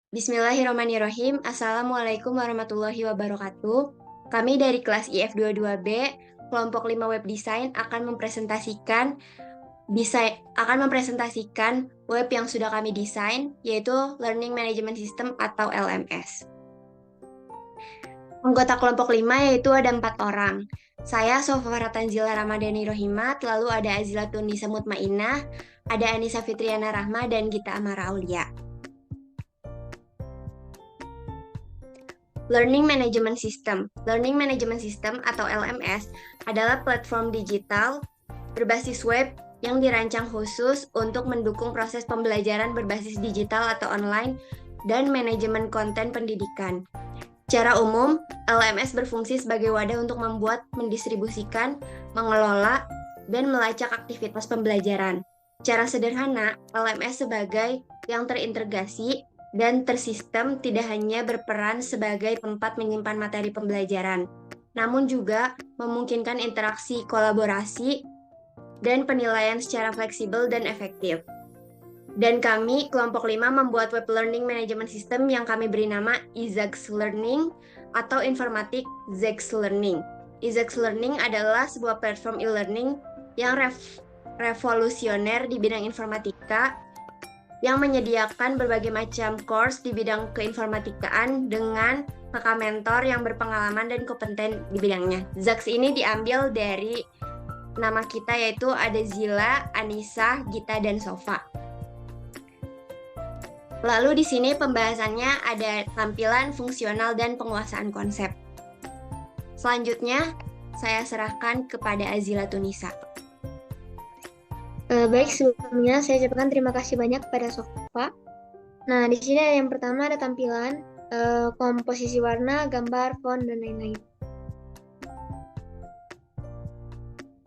Bismillahirrahmanirrahim. Assalamualaikum warahmatullahi wabarakatuh. Kami dari kelas IF22B, kelompok 5 web design akan mempresentasikan web yang sudah kami desain, yaitu Learning Management System atau LMS. Anggota kelompok 5 yaitu ada 4 orang. Saya Sofara Tanzila Ramadhani Rohimat, lalu ada Azilatun Nisa Mutmainah, ada Anissa Fitriana Rahma, dan Gita Amara Aulia. Learning Management System. Learning Management System atau LMS adalah platform digital berbasis web yang dirancang khusus untuk mendukung proses pembelajaran berbasis digital atau online dan manajemen konten pendidikan. Secara umum, LMS berfungsi sebagai wadah untuk membuat, mendistribusikan, mengelola, dan melacak aktivitas pembelajaran. Secara sederhana, LMS sebagai yang terintegrasi dan tersistem tidak hanya berperan sebagai tempat menyimpan materi pembelajaran, namun juga memungkinkan interaksi, kolaborasi, dan penilaian secara fleksibel dan efektif. Dan kami, kelompok 5, membuat web learning management system yang kami beri nama Izax Learning atau Informatik Zax Learning. Izax Learning adalah sebuah platform e-learning yang revolusioner di bidang informatika yang menyediakan berbagai macam course di bidang keinformatikaan dengan kakak mentor yang berpengalaman dan kompeten di bidangnya. Zax ini diambil dari nama kita, yaitu ada Zila, Anissa, Gita, dan Sofa. Lalu di sini pembahasannya ada tampilan, fungsional, dan penguasaan konsep. Selanjutnya, saya serahkan kepada Azila Tunisa. Baik, sebelumnya saya ucapkan terima kasih banyak kepada Sofa. Nah, di sini yang pertama ada tampilan, komposisi warna, gambar, font, dan lain-lain.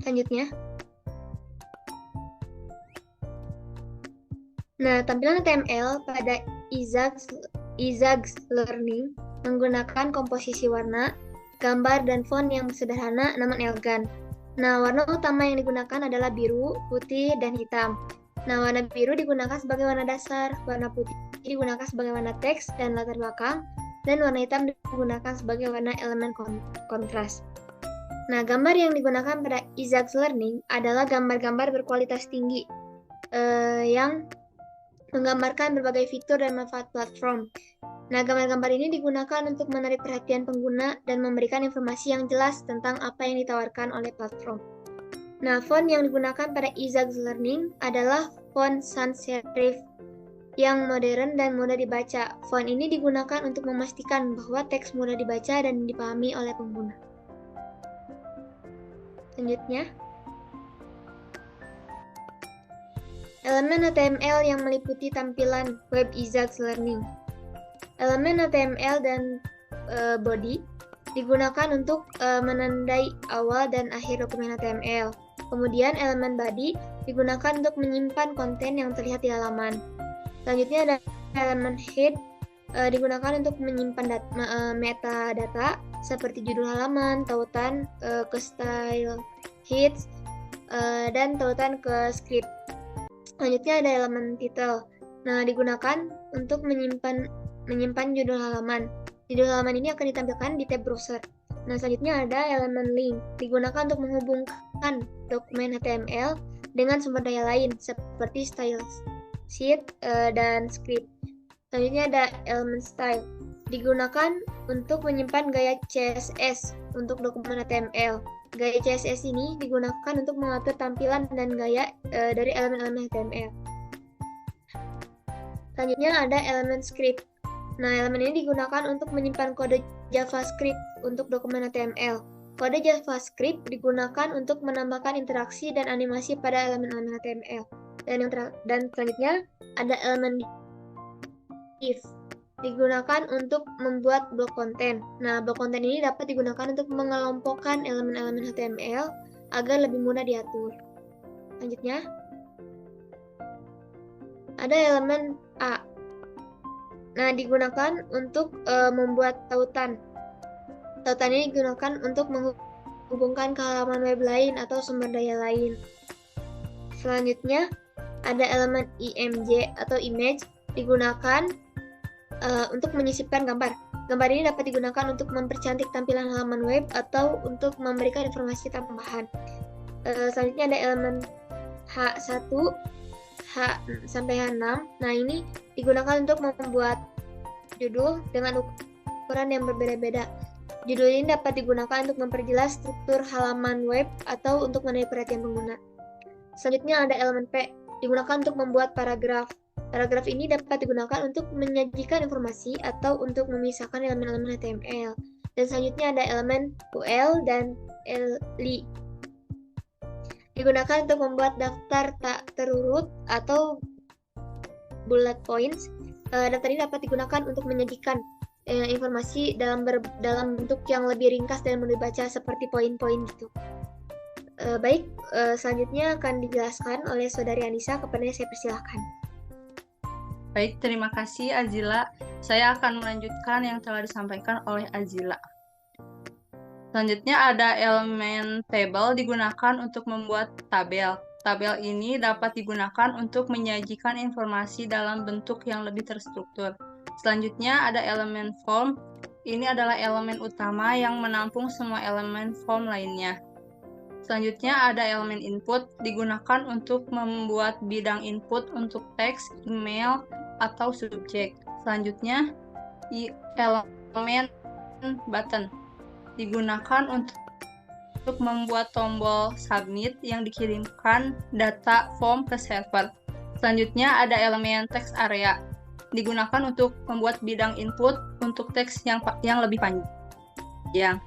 Selanjutnya. Nah, tampilan HTML pada Izax Learning menggunakan komposisi warna, gambar, dan font yang sederhana namun elegan. Nah, warna utama yang digunakan adalah biru, putih, dan hitam. Nah, warna biru digunakan sebagai warna dasar, warna putih digunakan sebagai warna teks dan latar belakang, dan warna hitam digunakan sebagai warna elemen kontras. Nah, gambar yang digunakan pada Izax Learning adalah gambar-gambar berkualitas tinggi yang menggambarkan berbagai fitur dan manfaat platform. Nah, gambar-gambar ini digunakan untuk menarik perhatian pengguna dan memberikan informasi yang jelas tentang apa yang ditawarkan oleh platform. Nah, font yang digunakan pada Izax Learning adalah font sans serif yang modern dan mudah dibaca. Font ini digunakan untuk memastikan bahwa teks mudah dibaca dan dipahami oleh pengguna. Selanjutnya, elemen HTML yang meliputi tampilan web Izax Learning. Elemen HTML dan body digunakan untuk menandai awal dan akhir dokumen HTML. Kemudian elemen body digunakan untuk menyimpan konten yang terlihat di halaman. Selanjutnya ada elemen head digunakan untuk menyimpan metadata seperti judul halaman, tautan ke style hits, dan tautan ke script. Selanjutnya ada elemen title. Nah, digunakan untuk menyimpan judul halaman. Judul halaman ini akan ditampilkan di tab browser. Nah, selanjutnya ada elemen link. Digunakan untuk menghubungkan dokumen HTML dengan sumber daya lain seperti style sheet dan script. Selanjutnya ada elemen style. Digunakan untuk menyimpan gaya CSS untuk dokumen HTML. Gaya CSS ini digunakan untuk mengatur tampilan dan gaya dari elemen-elemen HTML. Selanjutnya ada elemen script. Nah, elemen ini digunakan untuk menyimpan kode JavaScript untuk dokumen HTML. Kode JavaScript digunakan untuk menambahkan interaksi dan animasi pada elemen-elemen HTML. Dan selanjutnya ada elemen div. Digunakan untuk membuat blok konten. Nah, blok konten ini dapat digunakan untuk mengelompokkan elemen-elemen HTML agar lebih mudah diatur. Selanjutnya, ada elemen A. Nah, digunakan untuk membuat tautan. Tautan ini digunakan untuk menghubungkan ke halaman web lain atau sumber daya lain. Selanjutnya, ada elemen IMG atau image digunakan untuk menyisipkan gambar. Gambar ini dapat digunakan untuk mempercantik tampilan halaman web atau untuk memberikan informasi tambahan. Selanjutnya ada elemen H1, H sampai H6. Nah, ini digunakan untuk membuat judul dengan ukuran yang berbeda-beda. Judul ini dapat digunakan untuk memperjelas struktur halaman web atau untuk menarik perhatian pengguna. Selanjutnya ada elemen P, digunakan untuk membuat paragraf. Paragraf ini dapat digunakan untuk menyajikan informasi atau untuk memisahkan elemen-elemen HTML. Dan selanjutnya ada elemen UL dan LI. Digunakan untuk membuat daftar tak terurut atau bullet points. Daftar ini dapat digunakan untuk menyajikan informasi dalam bentuk yang lebih ringkas dan mudah dibaca seperti poin-poin gitu. Baik, selanjutnya akan dijelaskan oleh Saudari Anissa, kepada saya persilahkan. Baik, terima kasih Azila. Saya akan melanjutkan yang telah disampaikan oleh Azila. Selanjutnya ada elemen table digunakan untuk membuat tabel. Tabel ini dapat digunakan untuk menyajikan informasi dalam bentuk yang lebih terstruktur. Selanjutnya ada elemen form. Ini adalah elemen utama yang menampung semua elemen form lainnya. Selanjutnya ada elemen input, digunakan untuk membuat bidang input untuk teks, email, atau subjek. Selanjutnya, elemen button, digunakan untuk membuat tombol submit yang dikirimkan data form ke server. Selanjutnya ada elemen text area, digunakan untuk membuat bidang input untuk teks yang lebih panjang.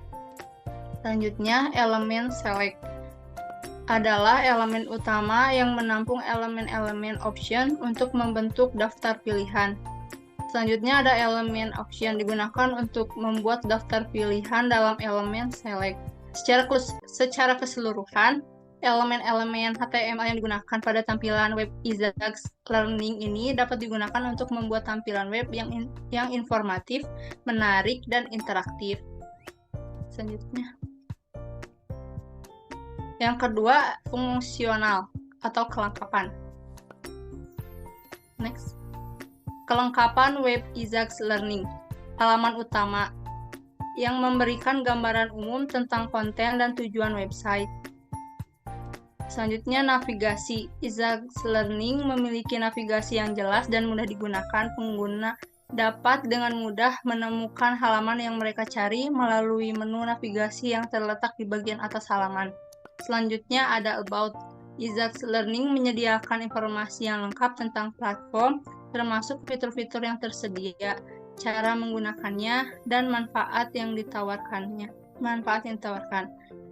Selanjutnya, elemen select adalah elemen utama yang menampung elemen-elemen option untuk membentuk daftar pilihan. Selanjutnya ada elemen option, digunakan untuk membuat daftar pilihan dalam elemen select. Secara keseluruhan, elemen-elemen HTML yang digunakan pada tampilan web Izax Learning ini dapat digunakan untuk membuat tampilan web yang informatif, menarik, dan interaktif. Selanjutnya, yang kedua, fungsional atau kelengkapan. Next. Kelengkapan web Izax Learning. Halaman utama yang memberikan gambaran umum tentang konten dan tujuan website. Selanjutnya, navigasi. Izax Learning memiliki navigasi yang jelas dan mudah digunakan. Pengguna dapat dengan mudah menemukan halaman yang mereka cari melalui menu navigasi yang terletak di bagian atas halaman. Selanjutnya ada about. Izax Learning menyediakan informasi yang lengkap tentang platform, termasuk fitur-fitur yang tersedia, cara menggunakannya, dan manfaat yang ditawarkan.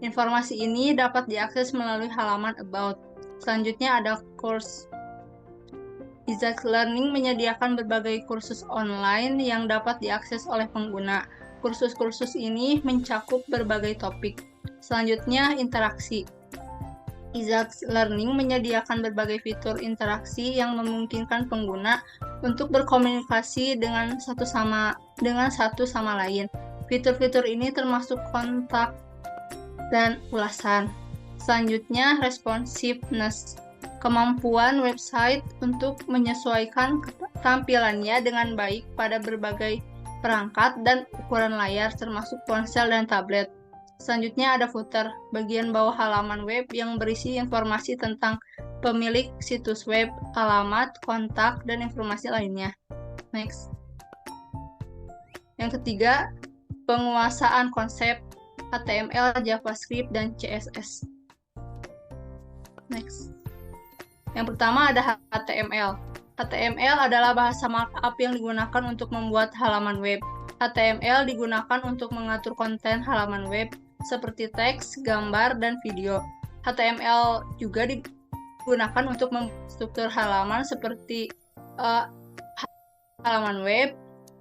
Informasi ini dapat diakses melalui halaman about. Selanjutnya ada course. Izax Learning menyediakan berbagai kursus online yang dapat diakses oleh pengguna. Kursus-kursus ini mencakup berbagai topik. Selanjutnya, interaksi. Izax Learning menyediakan berbagai fitur interaksi yang memungkinkan pengguna untuk berkomunikasi dengan satu sama lain. Fitur-fitur ini termasuk kontak dan ulasan. Selanjutnya, responsiveness. Kemampuan website untuk menyesuaikan tampilannya dengan baik pada berbagai perangkat dan ukuran layar, termasuk ponsel dan tablet. Selanjutnya ada footer, bagian bawah halaman web yang berisi informasi tentang pemilik situs web, alamat, kontak, dan informasi lainnya. Next. Yang ketiga, penguasaan konsep HTML, JavaScript, dan CSS. Next. Yang pertama ada HTML. HTML adalah bahasa markup yang digunakan untuk membuat halaman web. HTML digunakan untuk mengatur konten halaman web, seperti teks, gambar, dan video. HTML juga digunakan untuk membuat struktur halaman seperti halaman web,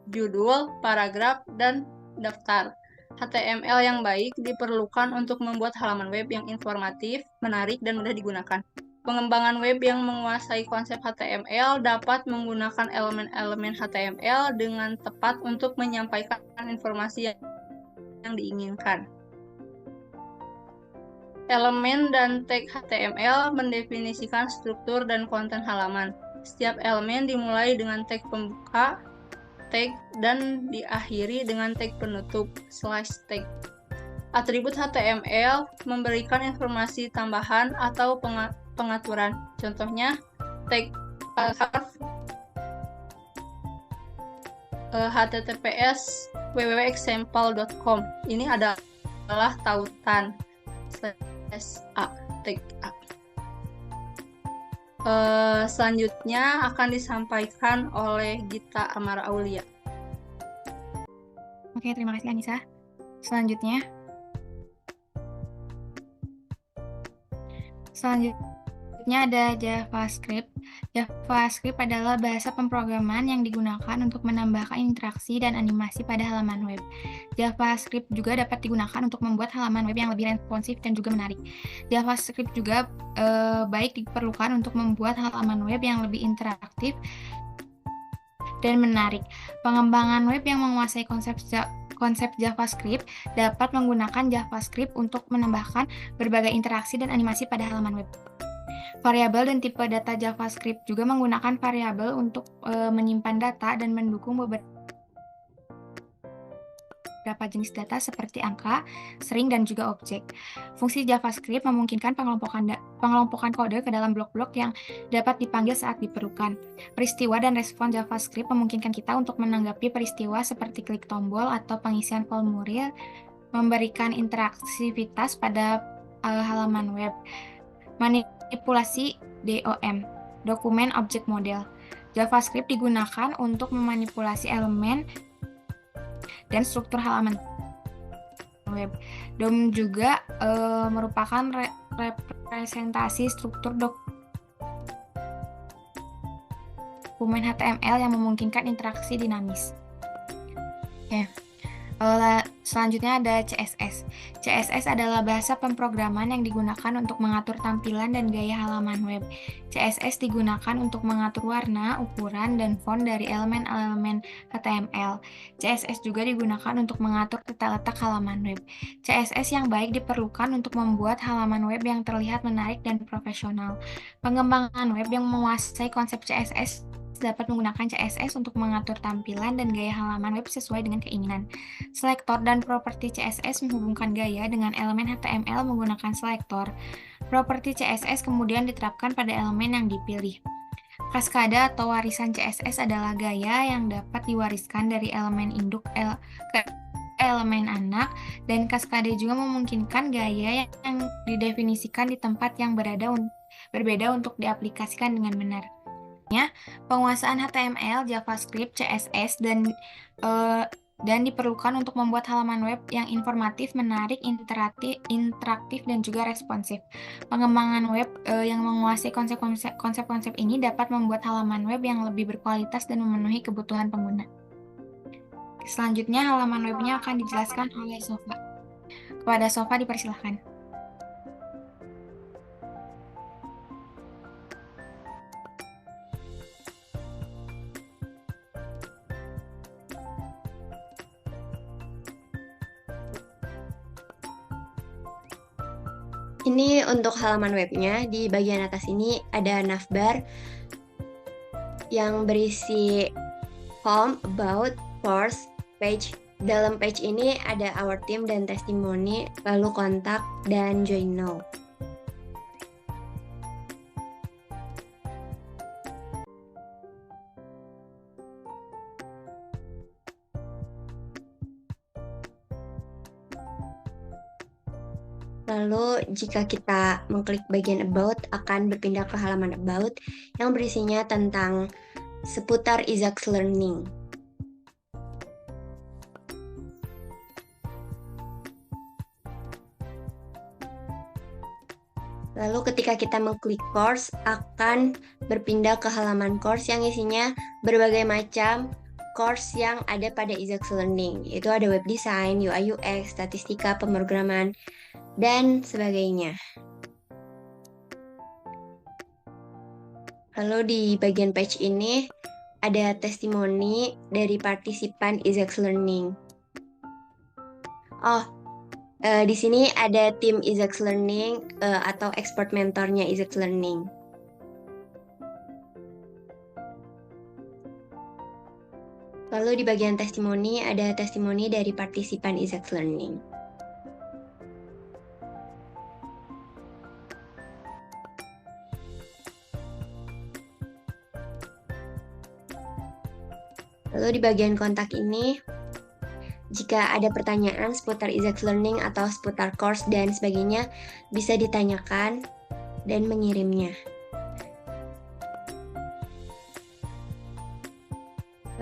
judul, paragraf, dan daftar. HTML yang baik diperlukan untuk membuat halaman web yang informatif, menarik, dan mudah digunakan. Pengembangan web yang menguasai konsep HTML dapat menggunakan elemen-elemen HTML dengan tepat untuk menyampaikan informasi yang diinginkan. Elemen dan tag HTML mendefinisikan struktur dan konten halaman. Setiap elemen dimulai dengan tag pembuka, tag dan diakhiri dengan tag penutup /tag. Atribut HTML memberikan informasi tambahan atau pengaturan. Contohnya, tag https www.example.com. Ini adalah tautan /a, tag A. Selanjutnya akan disampaikan oleh Gita Amara Aulia. Oke, terima kasih Anissa. Selanjutnya ada JavaScript. JavaScript adalah bahasa pemrograman yang digunakan untuk menambahkan interaksi dan animasi pada halaman web. JavaScript juga dapat digunakan untuk membuat halaman web yang lebih responsif dan juga menarik. JavaScript juga baik diperlukan untuk membuat halaman web yang lebih interaktif dan menarik. Pengembangan web yang menguasai konsep JavaScript dapat menggunakan JavaScript untuk menambahkan berbagai interaksi dan animasi pada halaman web. Variabel dan tipe data JavaScript juga menggunakan variabel untuk menyimpan data dan mendukung beberapa jenis data seperti angka, string, dan juga objek. Fungsi JavaScript memungkinkan pengelompokan kode ke dalam blok-blok yang dapat dipanggil saat diperlukan. Peristiwa dan respon JavaScript memungkinkan kita untuk menanggapi peristiwa seperti klik tombol atau pengisian formulir, memberikan interaktivitas pada halaman web. Manipulasi DOM, Dokumen Object Model. JavaScript digunakan untuk memanipulasi elemen dan struktur halaman web. DOM juga merupakan representasi struktur dokumen HTML yang memungkinkan interaksi dinamis. Oke. Selanjutnya ada CSS. CSS adalah bahasa pemrograman yang digunakan untuk mengatur tampilan dan gaya halaman web. CSS digunakan untuk mengatur warna, ukuran, dan font dari elemen-elemen HTML. CSS juga digunakan untuk mengatur tata letak halaman web. CSS yang baik diperlukan untuk membuat halaman web yang terlihat menarik dan profesional. Pengembangan web yang menguasai konsep CSS dapat menggunakan CSS untuk mengatur tampilan dan gaya halaman web sesuai dengan keinginan. Selektor dan properti CSS menghubungkan gaya dengan elemen HTML menggunakan selektor. Properti CSS kemudian diterapkan pada elemen yang dipilih. Kaskade atau warisan CSS adalah gaya yang dapat diwariskan dari elemen induk ke elemen anak, dan kaskade juga memungkinkan gaya yang didefinisikan di tempat yang berbeda untuk diaplikasikan dengan benar. Penguasaan HTML, JavaScript, CSS, dan diperlukan untuk membuat halaman web yang informatif, menarik, interaktif, dan juga responsif. Pengembangan web yang menguasai konsep-konsep ini dapat membuat halaman web yang lebih berkualitas dan memenuhi kebutuhan pengguna. Selanjutnya, halaman webnya akan dijelaskan oleh Sofa. Kepada Sofa dipersilahkan. Ini untuk halaman webnya. Di bagian atas ini ada navbar yang berisi home, about, course, page. Dalam page ini ada our team dan testimoni, lalu kontak, dan join now. Lalu jika kita mengklik bagian about, akan berpindah ke halaman about yang berisinya tentang seputar Isaacs Learning. Lalu ketika kita mengklik course, akan berpindah ke halaman course yang isinya berbagai macam course yang ada pada Isaacs Learning. Itu ada web design, UI UX, statistika, pemrograman, dan sebagainya. Lalu di bagian page ini ada testimoni dari partisipan Isaacs Learning. Di sini ada tim Isaacs Learning atau expert mentornya Isaacs Learning. Lalu di bagian testimoni ada testimoni dari partisipan Exact Learning. Lalu di bagian kontak ini, jika ada pertanyaan seputar Exact Learning atau seputar course dan sebagainya, bisa ditanyakan dan mengirimnya.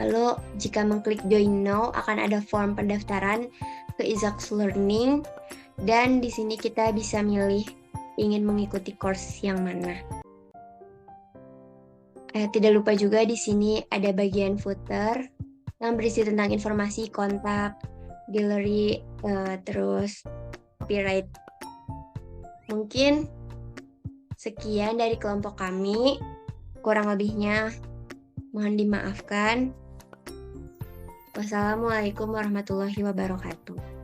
Lalu, jika mengklik Join Now, akan ada form pendaftaran ke Exact Learning, dan di sini kita bisa milih ingin mengikuti course yang mana. Tidak lupa juga di sini ada bagian footer yang berisi tentang informasi kontak, gallery, terus copyright. Mungkin sekian dari kelompok kami, kurang lebihnya mohon dimaafkan. Wassalamualaikum warahmatullahi wabarakatuh.